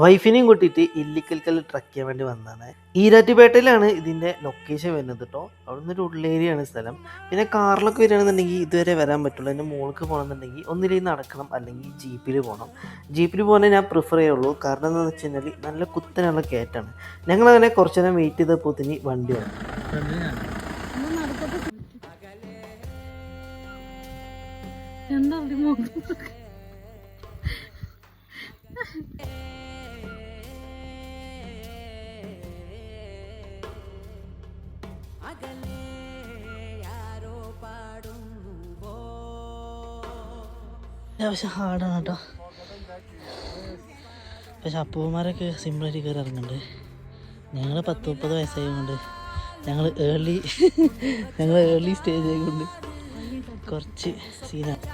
വൈഫിനെയും കൂട്ടിയിട്ട് ഇല്ലിക്കൽക്കൽ ട്രക്ക് ചെയ്യാൻ വേണ്ടി വന്നതാണ്. ഈരാറ്റുപേട്ടയിലാണ് ഇതിൻ്റെ ലൊക്കേഷൻ വരുന്നത് കേട്ടോ. അവിടെ നിന്നൊരു ഉള്ളേരിയാണ് സ്ഥലം. പിന്നെ കാറിലൊക്കെ വരികയാണെന്നുണ്ടെങ്കിൽ ഇതുവരെ വരാൻ പറ്റുള്ളൂ. എൻ്റെ മോൾക്ക് പോകണമെന്നുണ്ടെങ്കിൽ ഒന്നിലേക്ക് നടക്കണം, അല്ലെങ്കിൽ ജീപ്പിൽ പോകണം. ജീപ്പിൽ പോകാനേ ഞാൻ പ്രിഫർ ചെയ്യുള്ളൂ. കാരണം എന്താണെന്ന് വെച്ച് കഴിഞ്ഞാൽ നല്ല കുത്തനുള്ള കയറ്റാണ്. ഞങ്ങളങ്ങനെ കുറച്ച് നേരം വെയിറ്റ് ചെയ്തപ്പോൾ തന്നെ വണ്ടി വന്നു. എന്താ അത്യാവശ്യം ഹാർഡാണ് കേട്ടോ. പക്ഷെ അപ്പൂമാരൊക്കെ സിമ്പിളായിട്ട് കയറി ഇറങ്ങുന്നുണ്ട്. ഞങ്ങൾ 10-30 വയസ്സായതുകൊണ്ട് ഞങ്ങൾ ഏർലി സ്റ്റേജ് ആയതുകൊണ്ട് കുറച്ച് സീനാണ്.